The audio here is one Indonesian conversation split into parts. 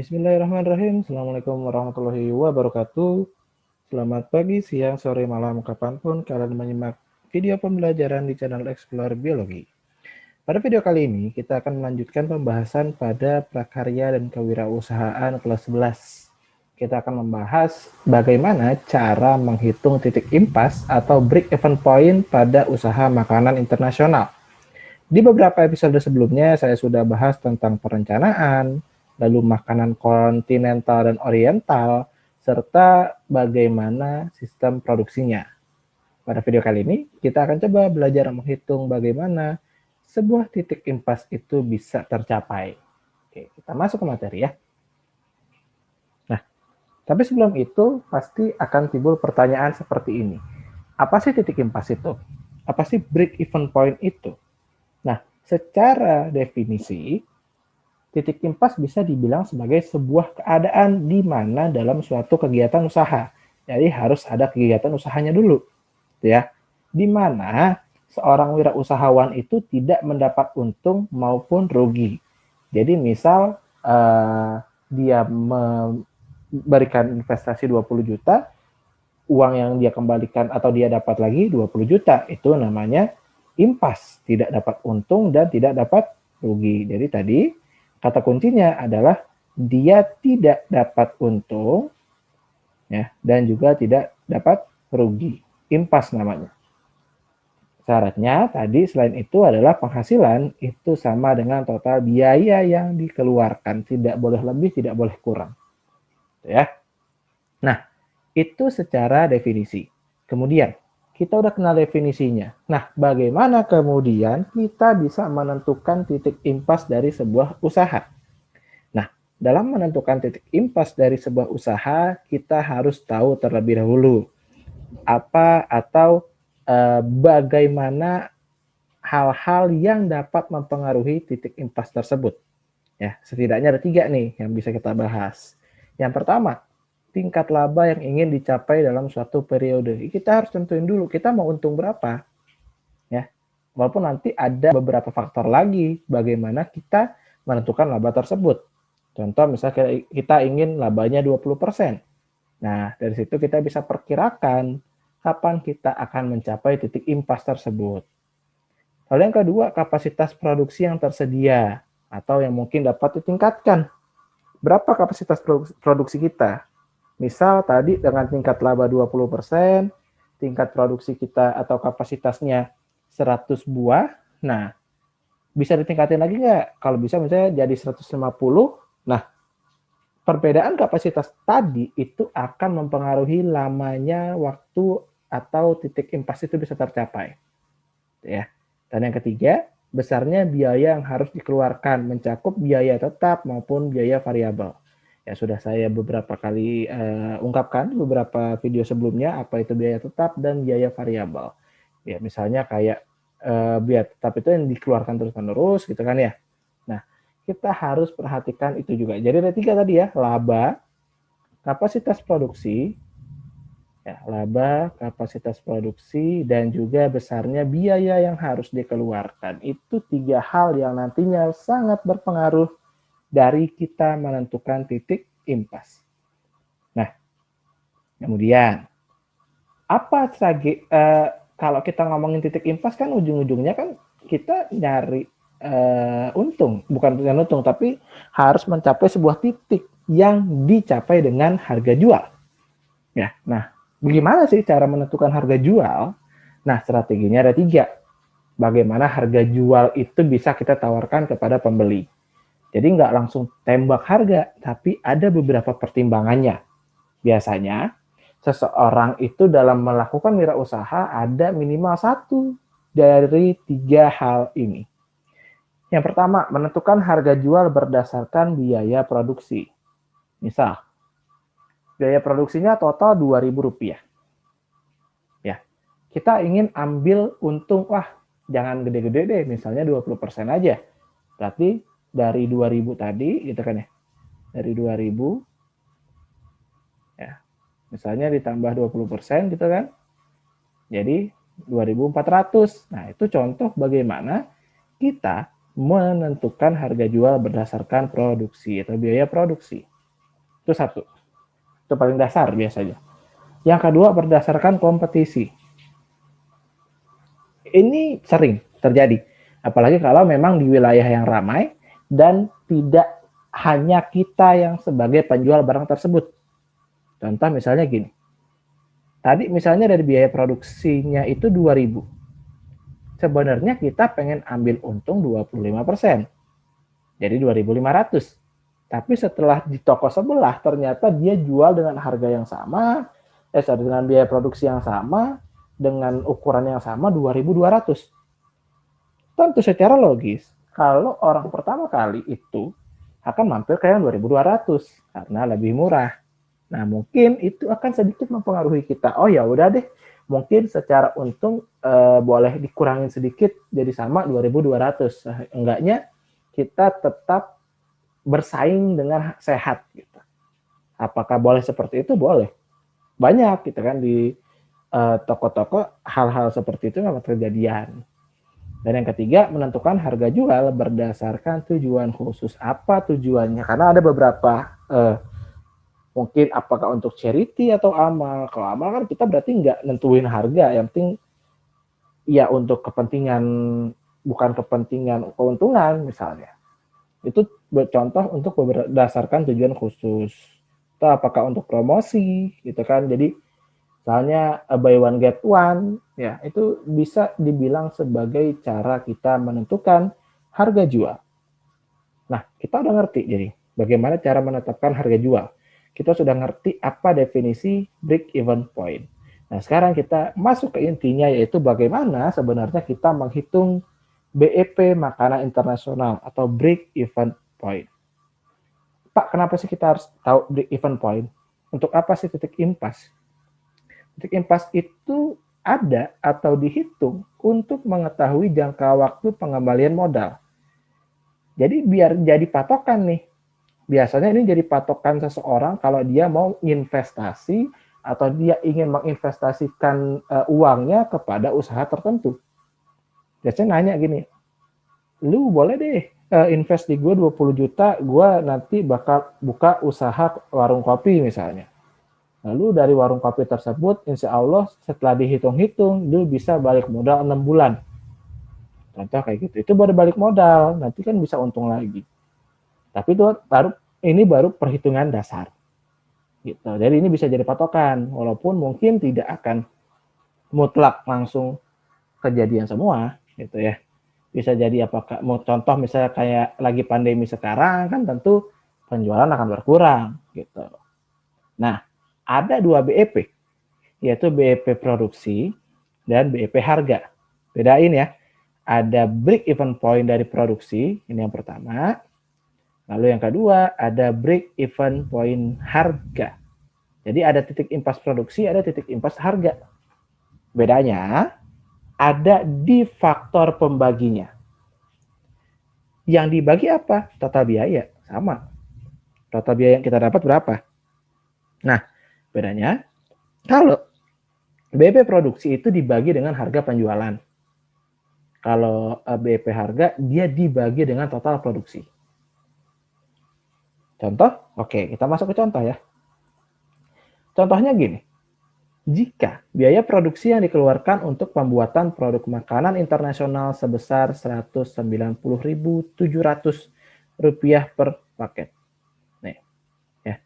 Bismillahirrahmanirrahim. Assalamualaikum warahmatullahi wabarakatuh. Selamat pagi, siang, sore, malam, kapanpun kalian menyimak video pembelajaran di channel Explore Biologi. Pada video kali ini, kita akan melanjutkan pembahasan pada prakarya dan kewirausahaan kelas 11. Kita akan membahas bagaimana cara menghitung titik impas atau break even point pada usaha makanan internasional. Di beberapa episode sebelumnya, saya sudah bahas tentang perencanaan, lalu makanan kontinental dan oriental, serta bagaimana sistem produksinya. Pada video kali ini, kita akan coba belajar menghitung bagaimana sebuah titik impas itu bisa tercapai. Oke, kita masuk ke materi ya. Nah, tapi sebelum itu, pasti akan timbul pertanyaan seperti ini. Apa sih titik impas itu? Apa sih break even point itu? Nah, secara definisi, titik impas bisa dibilang sebagai sebuah keadaan di mana dalam suatu kegiatan usaha. Jadi harus ada kegiatan usahanya dulu, ya. Di mana seorang wirausahawan itu tidak mendapat untung maupun rugi. Jadi misal dia memberikan investasi 20 juta, uang yang dia kembalikan atau dia dapat lagi 20 juta, itu namanya impas, tidak dapat untung dan tidak dapat rugi. Jadi tadi kata kuncinya adalah dia tidak dapat untung ya dan juga tidak dapat rugi. Impas namanya. Syaratnya tadi selain itu adalah penghasilan itu sama dengan total biaya yang dikeluarkan, tidak boleh lebih, tidak boleh kurang. Ya. Nah, itu secara definisi. Kemudian kita udah kenal definisinya. Nah, bagaimana kemudian kita bisa menentukan titik impas dari sebuah usaha? Nah, dalam menentukan titik impas dari sebuah usaha, kita harus tahu terlebih dahulu apa atau bagaimana hal-hal yang dapat mempengaruhi titik impas tersebut. Ya, setidaknya ada 3 nih yang bisa kita bahas. Yang pertama, tingkat laba yang ingin dicapai dalam suatu periode. Kita harus tentuin dulu kita mau untung berapa. Ya. Walaupun nanti ada beberapa faktor lagi bagaimana kita menentukan laba tersebut. Contoh misalnya kita ingin labanya 20%. Nah, dari situ kita bisa perkirakan kapan kita akan mencapai titik impas tersebut. Lalu yang kedua, kapasitas produksi yang tersedia atau yang mungkin dapat ditingkatkan. Berapa kapasitas produksi kita? Misal tadi dengan tingkat laba 20%, tingkat produksi kita atau kapasitasnya 100 buah, nah bisa ditingkatin lagi nggak? Kalau bisa misalnya jadi 150, nah perbedaan kapasitas tadi itu akan mempengaruhi lamanya waktu atau titik impas itu bisa tercapai. Ya. Dan yang ketiga, besarnya biaya yang harus dikeluarkan mencakup biaya tetap maupun biaya variabel. Ya sudah saya beberapa kali ungkapkan di beberapa video sebelumnya apa itu biaya tetap dan biaya variabel. Ya misalnya kayak biaya tetap itu yang dikeluarkan terus-menerus gitu kan ya. Nah, kita harus perhatikan itu juga. Jadi ada 3 tadi ya, laba, kapasitas produksi, ya, laba, kapasitas produksi, dan juga besarnya biaya yang harus dikeluarkan. Itu 3 hal yang nantinya sangat berpengaruh dari kita menentukan titik impas. Nah, kemudian apa kalau kita ngomongin titik impas kan ujung-ujungnya kan kita nyari untung, bukan untung, tapi harus mencapai sebuah titik yang dicapai dengan harga jual. Ya, nah bagaimana sih cara menentukan harga jual? Nah, strateginya ada 3. Bagaimana harga jual itu bisa kita tawarkan kepada pembeli. Jadi nggak langsung tembak harga, tapi ada beberapa pertimbangannya. Biasanya, seseorang itu dalam melakukan wirausaha ada minimal 1 dari 3 hal ini. Yang pertama, menentukan harga jual berdasarkan biaya produksi. Misal, biaya produksinya total Rp2.000. Ya, kita ingin ambil untung, wah jangan gede-gede deh, misalnya 20% aja. Berarti dari 2.000 tadi gitu kan ya. Dari 2.000 ya. Misalnya ditambah 20% gitu kan. Jadi 2.400. Nah, itu contoh bagaimana kita menentukan harga jual berdasarkan produksi atau biaya produksi. Itu satu. Itu paling dasar biasanya. Yang kedua, berdasarkan kompetisi. Ini sering terjadi. Apalagi kalau memang di wilayah yang ramai dan tidak hanya kita yang sebagai penjual barang tersebut. Contoh misalnya gini. Tadi misalnya dari biaya produksinya itu 2.000. Sebenarnya kita pengen ambil untung 25%. Jadi 2.500. Tapi setelah di toko sebelah ternyata dia jual dengan harga yang sama, dengan biaya produksi yang sama, dengan ukuran yang sama 2.200. Tentu secara logis, kalau orang pertama kali itu akan mampir ke yang 2.200 karena lebih murah. Nah, mungkin itu akan sedikit mempengaruhi kita. Oh ya udah deh, mungkin secara untung boleh dikurangin sedikit jadi sama 2.200. Enggaknya kita tetap bersaing dengan sehat gitu. Apakah boleh seperti itu? Boleh. Banyak gitu kan di toko-toko hal-hal seperti itu memang kejadian. Dan yang ketiga, menentukan harga jual berdasarkan tujuan khusus. Apa tujuannya? Karena ada beberapa mungkin apakah untuk charity atau amal. Kalau amal kan kita berarti nggak nentuin harga, yang penting ya untuk kepentingan, bukan kepentingan keuntungan misalnya. Itu contoh untuk berdasarkan tujuan khusus. Atau apakah untuk promosi gitu kan. Jadi misalnya buy one get one, ya itu bisa dibilang sebagai cara kita menentukan harga jual. Nah, kita udah ngerti jadi bagaimana cara menetapkan harga jual. Kita sudah ngerti apa definisi break even point. Nah, sekarang kita masuk ke intinya, yaitu bagaimana sebenarnya kita menghitung BEP makanan internasional atau break even point. Pak, kenapa sih kita harus tahu break even point? Untuk apa sih titik impas? Titik impas itu ada atau dihitung untuk mengetahui jangka waktu pengembalian modal. Jadi biar jadi patokan nih. Biasanya ini jadi patokan seseorang kalau dia mau investasi atau dia ingin menginvestasikan uangnya kepada usaha tertentu. Biasanya nanya gini, lu boleh deh invest di gue 20 juta, gue nanti bakal buka usaha warung kopi misalnya. Lalu dari warung kopi tersebut, insya Allah setelah dihitung-hitung, dia bisa balik modal 6 bulan. Contoh kayak gitu. Itu baru balik modal, nanti kan bisa untung lagi. Tapi itu baru perhitungan dasar. Gitu. Jadi ini bisa jadi patokan, walaupun mungkin tidak akan mutlak langsung kejadian semua, gitu ya. Bisa jadi apakah, mau contoh misalnya kayak lagi pandemi sekarang, kan tentu penjualan akan berkurang, gitu. Nah, ada 2 BEP, yaitu BEP produksi dan BEP harga. Bedain ya. Ada break even point dari produksi, ini yang pertama. Lalu yang kedua, ada break even point harga. Jadi ada titik impas produksi, ada titik impas harga. Bedanya ada di faktor pembaginya. Yang dibagi apa? Total biaya, sama. Total biaya yang kita dapat berapa? Nah, bedanya kalau BEP produksi itu dibagi dengan harga penjualan. Kalau BEP harga, dia dibagi dengan total produksi. Contoh? Oke, kita masuk ke contoh ya. Contohnya gini, jika biaya produksi yang dikeluarkan untuk pembuatan produk makanan internasional sebesar Rp190.700 per paket. Nih, ya.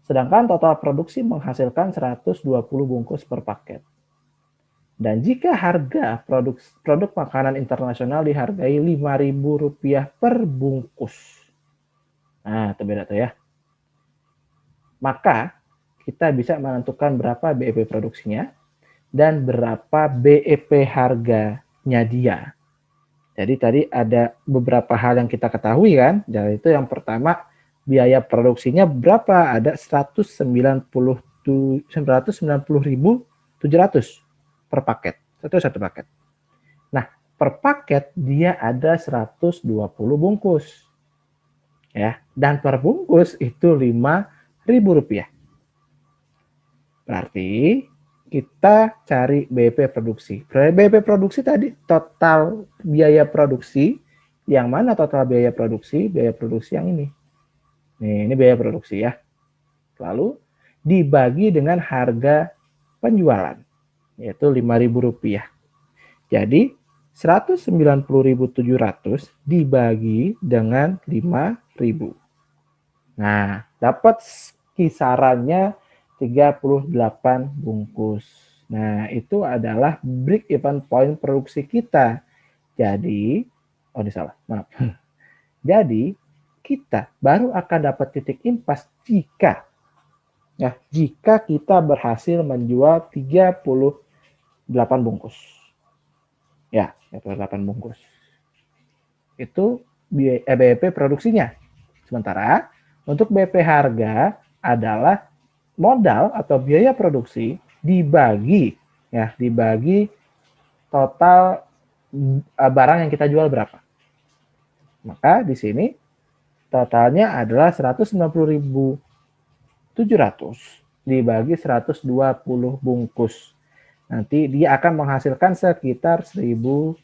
Sedangkan total produksi menghasilkan 120 bungkus per paket. Dan jika harga produk makanan internasional dihargai Rp5.000 per bungkus. Nah, itu beda tuh ya. Maka kita bisa menentukan berapa BEP produksinya dan berapa BEP harganya dia. Jadi tadi ada beberapa hal yang kita ketahui kan. Jadi itu yang pertama, biaya produksinya berapa? Ada 190.700 per paket. Satu paket. Nah, per paket dia ada 120 bungkus. Ya, dan per bungkus itu Rp5.000. Berarti kita cari BEP produksi. BEP produksi tadi total biaya produksi. Yang mana total biaya produksi? Biaya produksi yang ini. Nih, ini biaya produksi ya. Lalu dibagi dengan harga penjualan, yaitu Rp5.000. Jadi 190.700 dibagi dengan 5.000. Nah, dapat kisarannya 38 bungkus. Nah, itu adalah break even point produksi kita. Jadi, oh ini salah, maaf. Jadi, kita baru akan dapat titik impas jika kita berhasil menjual 38 bungkus. Ya, 38 bungkus. Itu BEP produksinya. Sementara untuk BP harga adalah modal atau biaya produksi dibagi total barang yang kita jual berapa. Maka di sini totalnya adalah 190.700 dibagi 120 bungkus. Nanti dia akan menghasilkan sekitar 1.600.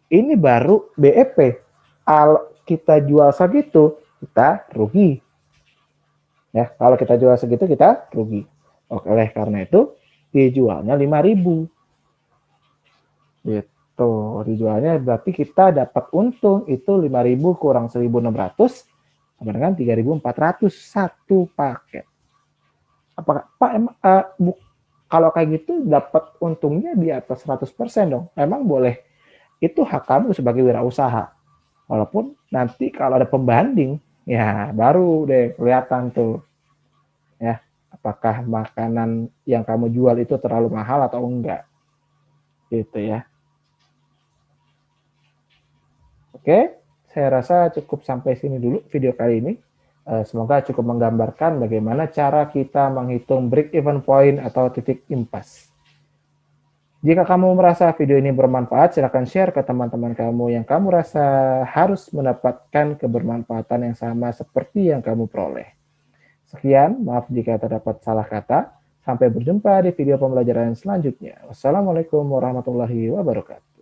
Ini baru BEP. Kalau kita jual segitu, kita rugi. Ya, kalau kita jual segitu kita rugi. Oleh karena itu dijualnya 5.000. Gitu. Dijualnya berarti kita dapat untung itu 5.000 kurang 1.600 sama dengan 3.400 satu paket. Apakah Pak kalau kayak gitu dapat untungnya di atas 100% dong? Emang boleh? Itu hak kamu sebagai wirausaha. Walaupun nanti kalau ada pembanding, ya baru deh kelihatan tuh ya apakah makanan yang kamu jual itu terlalu mahal atau enggak. Gitu ya. Oke, saya rasa cukup sampai sini dulu video kali ini. Semoga cukup menggambarkan bagaimana cara kita menghitung break even point atau titik impas. Jika kamu merasa video ini bermanfaat, silakan share ke teman-teman kamu yang kamu rasa harus mendapatkan kebermanfaatan yang sama seperti yang kamu peroleh. Sekian, maaf jika terdapat salah kata. Sampai berjumpa di video pembelajaran selanjutnya. Wassalamualaikum warahmatullahi wabarakatuh.